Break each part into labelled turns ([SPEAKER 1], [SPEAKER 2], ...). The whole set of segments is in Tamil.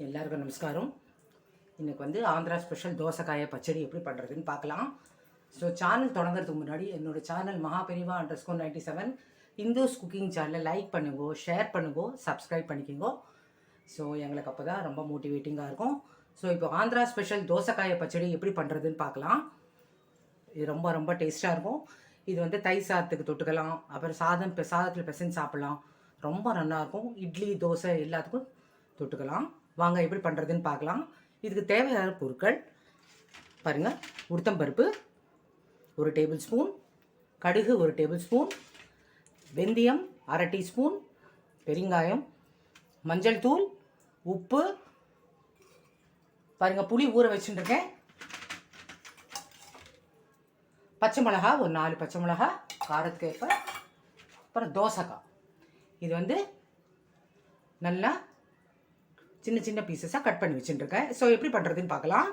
[SPEAKER 1] எல்லாருக்கும் நமஸ்காரம். இன்றைக்கி வந்து ஆந்திரா ஸ்பெஷல் தோசைக்காய பச்சடி எப்படி பண்ணுறதுன்னு பார்க்கலாம். ஸோ சேனல் தொடங்குறதுக்கு முன்னாடி என்னோடய சேனல் மகாபெரிவா _97 இந்துஸ் குக்கிங் சேனலை லைக் பண்ணுங்கோ, ஷேர் பண்ணுங்கோ, சப்ஸ்கிரைப் பண்ணிக்கோங்க. ஸோ எங்களுக்கு அப்போ தான் ரொம்ப மோட்டிவேட்டிங்காக இருக்கும். ஸோ இப்போ ஆந்திரா ஸ்பெஷல் தோசைக்காய பச்சடி எப்படி பண்ணுறதுன்னு பார்க்கலாம். இது ரொம்ப ரொம்ப டேஸ்ட்டாக இருக்கும். இது வந்து தயிர் சாதத்துக்கு தொட்டுக்கலாம், அப்புறம் சாதத்தில் பிசைஞ்சு சாப்பிட்லாம். ரொம்ப நல்லாயிருக்கும். இட்லி தோசை எல்லாத்துக்கும் தொட்டுக்கலாம். வாங்க எப்படி பண்ணுறதுன்னு பார்க்கலாம். இதுக்கு தேவையான பொருட்கள் பாருங்கள். உளுத்தம்பருப்பு 1 டேபிள் ஸ்பூன், கடுகு 1 டேபிள் ஸ்பூன், வெந்தயம் 1/2 டீஸ்பூன், பெருங்காயம், மஞ்சள் தூள், உப்பு, பாருங்கள் புளி ஊற வச்சுட்டுருக்கேன், பச்சை மிளகா ஒரு 4 பச்சை மிளகா காரத்துக்கு ஏற்ப, அப்புறம் தோசைக்காய். இது வந்து நல்லா சின்ன சின்ன பீசஸாக கட் பண்ணி வச்சுட்டுருக்கேன். ஸோ எப்படி பண்ணுறதுன்னு பார்க்கலாம்.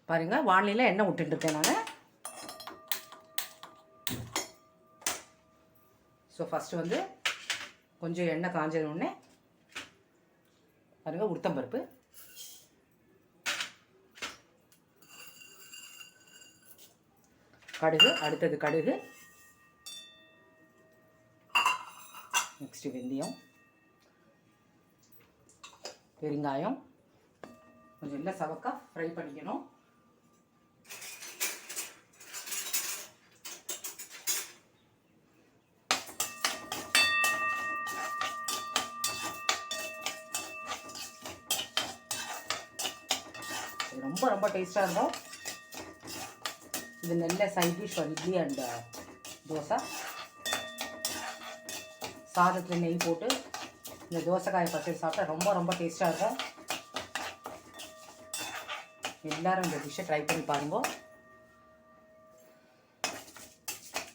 [SPEAKER 1] பாருங்கள், வானிலையில் எண்ணெய் விட்டுட்டுருக்கேன் நான். ஸோ ஃபஸ்ட்டு வந்து கொஞ்சம் எண்ணெய் காஞ்சதுன்னே பாருங்கள் உளுத்தம்பருப்பு, கடுகு, அடுத்தது கடுகு, நெக்ஸ்ட்டு வெந்தயம், பெருங்காயம் கொஞ்சம் எல்லாம் சவக்கா ஃப்ரை பண்ணிக்கணும். ரொம்ப ரொம்ப டேஸ்ட்டாக இருக்கும். இது நல்ல side dish for idli and dosa. சாதத்தில் நெய் போட்டு இந்த தோசைக்காயை பச்சடி சாப்பிட்டா ரொம்ப ரொம்ப டேஸ்ட்டாக இருக்கும். எல்லோரும் இந்த டிஷ்ஷை ட்ரை பண்ணி பாருங்க.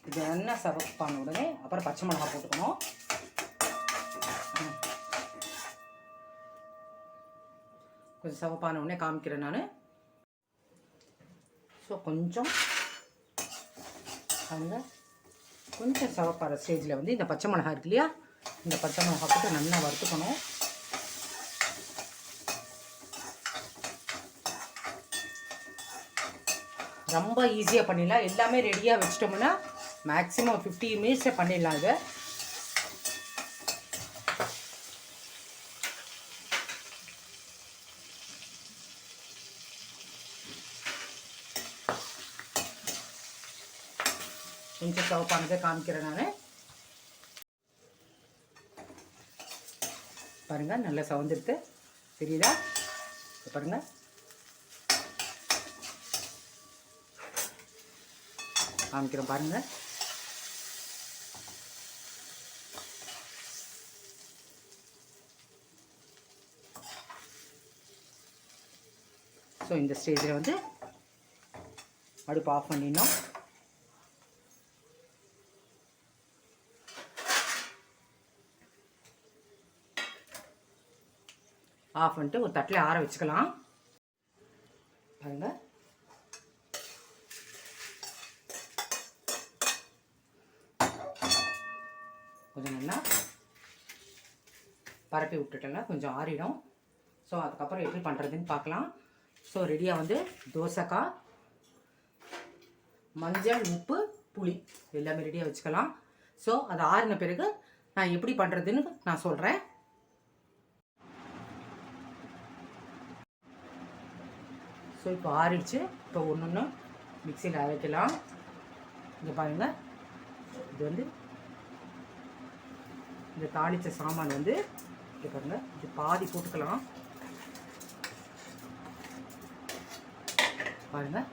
[SPEAKER 1] இது நல்லா சவப்பான உடனே அப்புறம் பச்சை மிளகா போட்டுக்கணும். கொஞ்சம் சவப்பான உடனே காமிக்கிறேன் நான். ஸோ கொஞ்சம் அங்கே கொஞ்சம் சவப்பாற ஸ்டேஜில் வந்து இந்த பச்சை மிளகா இருக்கு இல்லையா, இந்த பச்சை மிளகா போட்டு நல்லா வறுத்துக்கணும். ரொம்ப ஈஸியாக பண்ணிடலாம். எல்லாமே ரெடியாக வச்சிட்டோம்னா மேக்ஸிமம் 15 மினிட்ஸில் பண்ணிடலாம். இது கொஞ்சம் சவப்பானதை காமிக்கிறேன் நான். பாருங்கள், நல்லா சவந்துடுத்து தெரியுதா? பாருங்கள், காமிக்கிறோம் பாருங்கள். ஸோ இந்த ஸ்டேஜில் வந்து அடுப்பு ஆஃப் பண்ணிடணும். ஆஃப் பண்ணிட்டு ஒரு தட்டில் ஆற வச்சுக்கலாம். பாருங்கள், கொஞ்சம் நல்லா பரப்பி விட்டுட்டோம்னா கொஞ்சம் ஆறிடும். ஸோ அதுக்கப்புறம் எப்படி பண்ணுறதுன்னு பார்க்கலாம். ஸோ ரெடியாக வந்து தோசைக்காய், மஞ்சள், உப்பு, புளி எல்லாமே ரெடியாக வச்சுக்கலாம். ஸோ அது ஆறின பிறகு நான் எப்படி பண்ணுறதுன்னு நான் சொல்கிறேன். ஸோ இப்போ ஆறிடுச்சு. இப்போ ஒன்று ஒன்று மிக்சியில் அரைக்கலாம். இங்கே பாருங்கள், இது வந்து இந்த தாளித்த சாமான் வந்து இங்கே பாருங்கள், இது பாதி போட்டுக்கலாம். பாருங்கள்,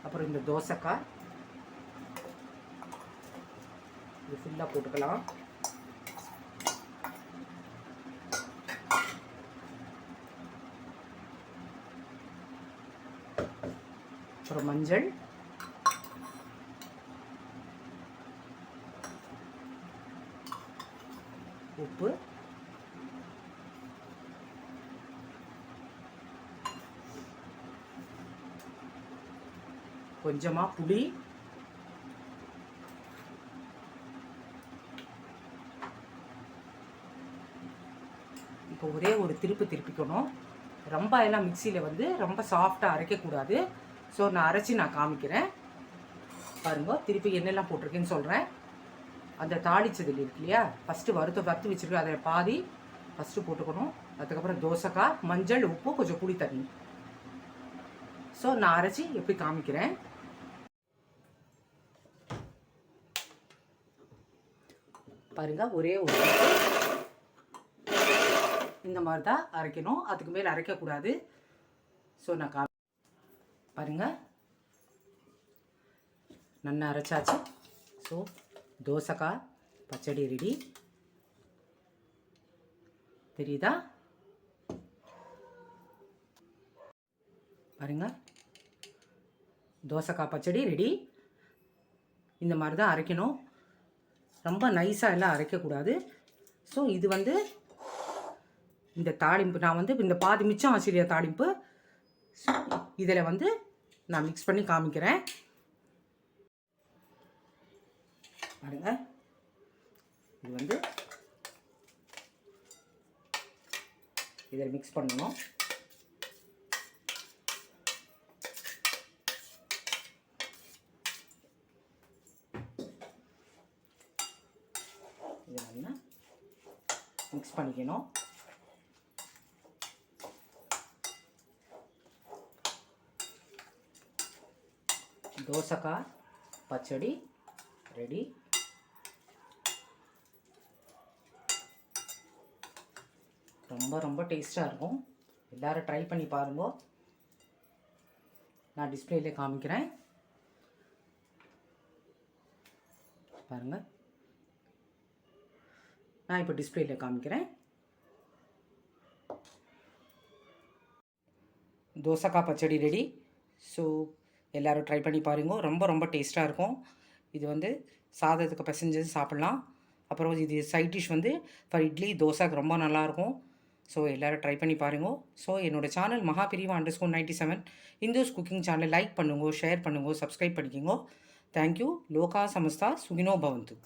[SPEAKER 1] அப்புறம் இந்த தோசைக்காய் இது ஃபுல்லாக போட்டுக்கலாம். அப்புறம் மஞ்சள், உப்பு, கொஞ்சமாக புளி, இப்போ ஒரே ஒரு திருப்பிக்கணும். ரொம்ப எல்லாம் மிக்சியில் வந்து ரொம்ப சாஃப்டாக அரைக்கக்கூடாது. ஸோ நான் அரைச்சி நான் காமிக்கிறேன் பாருங்க. திருப்பி என்னெல்லாம் போட்டிருக்கேன்னு சொல்கிறேன். அந்த தாளிச்சதில் இருக்கு இல்லையா, ஃபஸ்ட்டு வறுத்து வச்சுருக்கேன். அதை பாதி ஃபஸ்ட்டு போட்டுக்கணும். அதுக்கப்புறம் தோசைக்காய், மஞ்சள், உப்பு, கொஞ்சம் புளி தண்ணி. ஸோ நான் அரைச்சி எப்படி காமிக்கிறேன் பாருங்கள். ஒரே ஒரு இந்த மாதிரி தான் அரைக்கணும், அதுக்கு மேலே அரைக்கக்கூடாது. ஸோ நான் பாருங்கள், நல்லா அரைச்சாச்சு. ஸோ தோசைக்காய் பச்சடி ரெடி. தெரியுதா பாருங்கள், தோசைக்காய் பச்சடி ரெடி. இந்த மாதிரி தான் அரைக்கணும், ரொம்ப நைஸாக எல்லாம் அரைக்கக்கூடாது. ஸோ இது வந்து இந்த தாளிம்பு நான் வந்து இந்த பாதி மிச்சம் ஆசிரியா தாளிம்பு இதில் வந்து நான் மிக்ஸ் பண்ணி காமிக்கிறேன் பாருங்க. இது வந்து இதில் மிக்ஸ் பண்ணணும். இதை நல்லா மிக்ஸ் பண்ணிக்கணும். தோசைக்காய் பச்சடி ரெடி. ரொம்ப டேஸ்ட்டாக இருக்கும். எல்லோரும் ட்ரை பண்ணி பாருங்க. நான் டிஸ்பிளேல காமிக்கிறேன் பாருங்கள். நான் இப்போ டிஸ்பிளேல காமிக்கிறேன். தோசைக்காய் பச்சடி ரெடி. ஸோ எல்லோரும் ட்ரை பண்ணி பாருங்க. ரொம்ப டேஸ்ட்டாக இருக்கும். இது வந்து சாதத்துக்கு பிசைஞ்சு சாப்பிட்லாம். அப்புறம் இது சைட் டிஷ் வந்து ஃபார் இட்லி தோசைக்கு ரொம்ப நல்லாயிருக்கும். ஸோ எல்லோரும் ட்ரை பண்ணி பாருங்க. ஸோ என்னோடய சேனல் மகாபிரிவா _97 இந்துஸ் குக்கிங் சேனல் லைக் பண்ணுங்க, ஷேர் பண்ணுங்க, சப்ஸ்கிரைப் பண்ணிக்கோங்க. தேங்க்யூ. லோகா சமஸ்தா சுகினோ பவந்து.